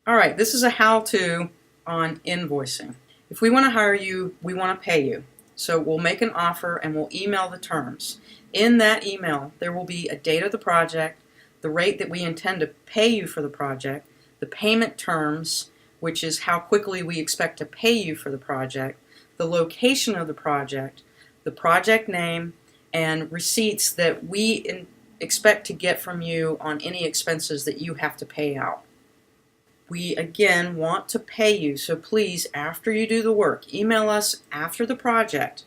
Alright, this is a how-to on invoicing. If we want to hire you, we want to pay you. So we'll make an offer and we'll email the terms. In that email, there will be a date of the project, the rate that we intend to pay you for the project, the payment terms, which is how quickly we expect to pay you for the project, the location of the project name, and receipts that we expect to get from you on any expenses that you have to pay out. We again want to pay you, so please, after you do the work, email us after the project.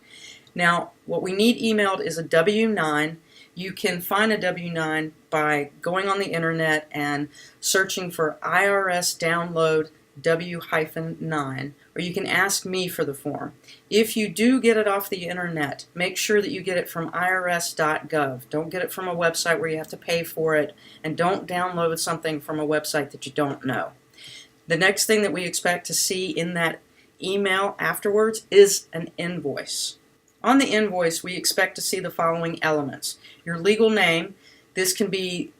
Now, what we need emailed is a W-9. You can find a W-9 by going on the internet and searching for IRS download W-9, or you can ask me for the form. If you do get it off the internet, make sure that you get it from irs.gov. Don't get it from a website where you have to pay for it, and don't download something from a website that you don't know. The next thing that we expect to see in that email afterwards is an invoice. On the invoice, we expect to see the following elements. Your legal name. This can be,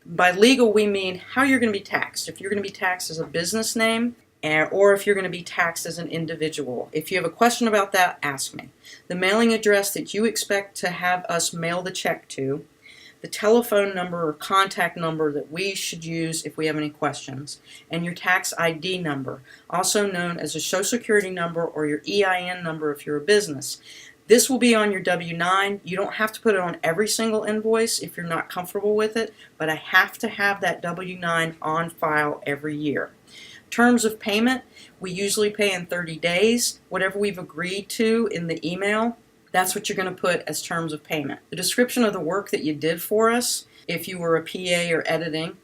by legal we mean how you're going to be taxed. If you're going to be taxed as a business name, or if you're going to be taxed as an individual. If you have a question about that, ask me. The mailing address that you expect to have us mail the check to, the telephone number or contact number that we should use if we have any questions, and your tax ID number, also known as a Social Security number or your EIN number if you're a business. This will be on your W-9. You don't have to put it on every single invoice if you're not comfortable with it, but I have to have that W-9 on file every year. Terms of payment, we usually pay in 30 days. Whatever we've agreed to in the email, that's what you're going to put as terms of payment. The description of the work that you did for us, if you were a PA or editing,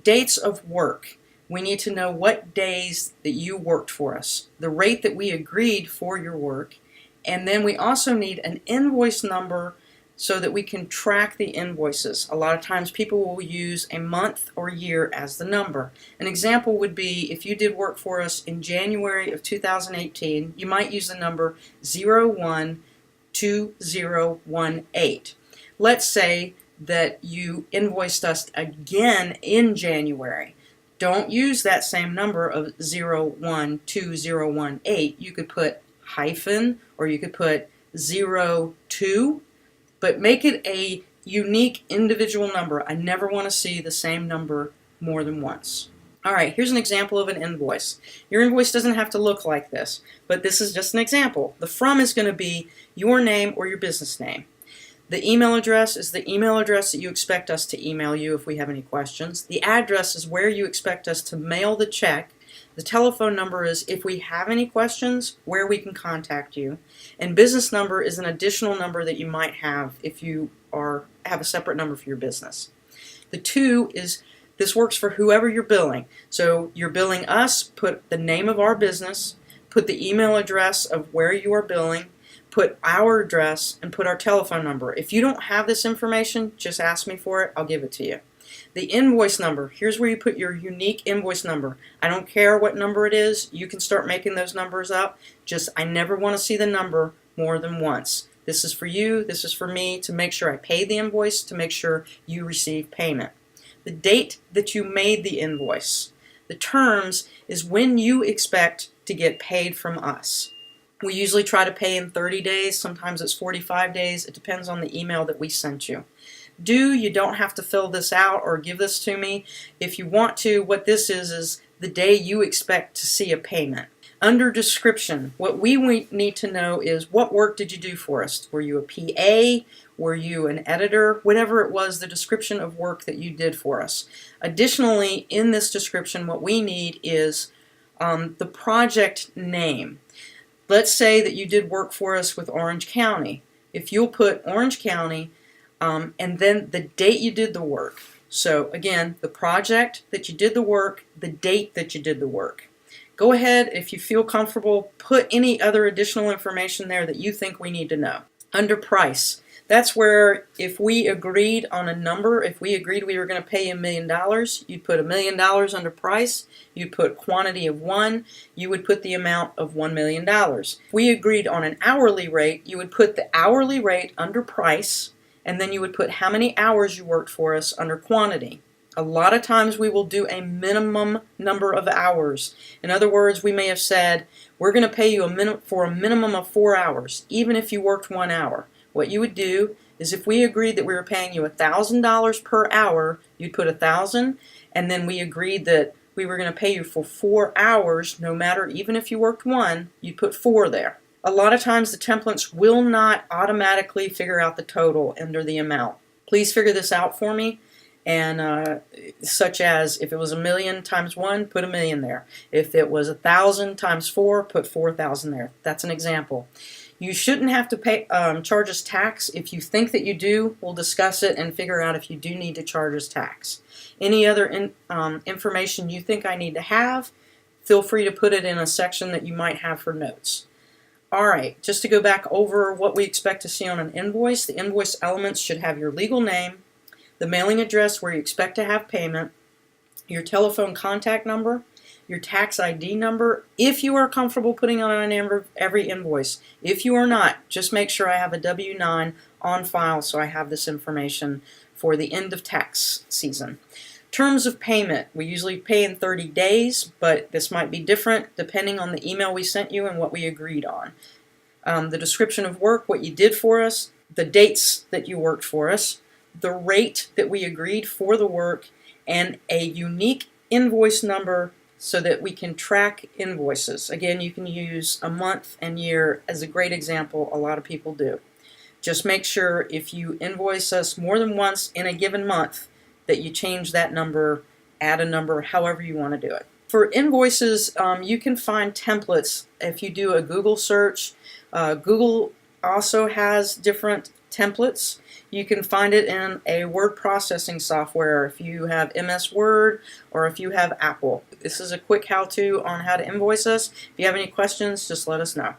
dates of work. We need to know what days that you worked for us, the rate that we agreed for your work, and then we also need an invoice number so that we can track the invoices. A lot of times people will use a month or year as the number. An example would be if you did work for us in January of 2018, you might use the number 012018. Let's say that you invoiced us again in January. Don't use that same number of 012018. You could put hyphen or you could put 02, but make it a unique individual number. I never want to see the same number more than once. Alright, here's an example of an invoice. Your invoice doesn't have to look like this, but this is just an example. The from is going to be your name or your business name. The email address is the email address that you expect us to email you if we have any questions. The address is where you expect us to mail the check. The telephone number is if we have any questions, where we can contact you. And business number is an additional number that you might have if you have a separate number for your business. The to is, this works for whoever you're billing. So you're billing us, put the name of our business, put the email address of where you are billing, put our address, and put our telephone number. If you don't have this information, just ask me for it. I'll give it to you. The invoice number, here's where you put your unique invoice number. I don't care what number it is. You can start making those numbers up. Just, I never want to see the number more than once. This is for you, this is for me, to make sure I pay the invoice, to make sure you receive payment. The date that you made the invoice. The terms is when you expect to get paid from us. We usually try to pay in 30 days, sometimes it's 45 days. It depends on the email that we sent you. You don't have to fill this out or give this to me. If you want to, what this is the day you expect to see a payment. Under description, what we need to know is what work did you do for us? Were you a PA? Were you an editor? Whatever it was, the description of work that you did for us. Additionally, in this description, what we need is the project name. Let's say that you did work for us with Orange County. If you'll put Orange County, and then the date you did the work. So again, the project that you did the work, the date that you did the work. Go ahead, if you feel comfortable, put any other additional information there that you think we need to know. Under price, that's where if we agreed on a number, if we agreed we were going to pay $1 million, you'd put $1 million under price, you'd put quantity of 1, you would put the amount of $1 million. If we agreed on an hourly rate, you would put the hourly rate under price, and then you would put how many hours you worked for us under quantity. A lot of times we will do a minimum number of hours. In other words, we may have said, we're going to pay you for a minimum of 4 hours, even if you worked 1 hour. What you would do is if we agreed that we were paying you $1,000 per hour, you'd put 1,000, and then we agreed that we were going to pay you for 4 hours, no matter, even if you worked 1, you'd put 4 there. A lot of times the templates will not automatically figure out the total under the amount. Please figure this out for me. And such as if it was 1,000,000 times 1, put 1,000,000 there. If it was 1,000 times 4, put 4,000 there. That's an example. You shouldn't have to pay charge us tax. If you think that you do, we'll discuss it and figure out if you do need to charge us tax. Any other information you think I need to have, feel free to put it in a section that you might have for notes. Alright, just to go back over what we expect to see on an invoice, the invoice elements should have your legal name, the mailing address where you expect to have payment, your telephone contact number, your tax ID number, if you are comfortable putting on every invoice. If you are not, just make sure I have a W-9 on file so I have this information for the end of tax season. Terms of payment, we usually pay in 30 days, but this might be different depending on the email we sent you and what we agreed on. The description of work, what you did for us, the dates that you worked for us, the rate that we agreed for the work, and a unique invoice number so that we can track invoices. Again, you can use a month and year as a great example. A lot of people do. Just make sure if you invoice us more than once in a given month that you change that number, add a number, however you want to do it. For invoices, you can find templates if you do a Google search. Google also has different templates. You can find it in a word processing software if you have MS Word or if you have Apple. This is a quick how-to on how to invoice us. If you have any questions, just let us know.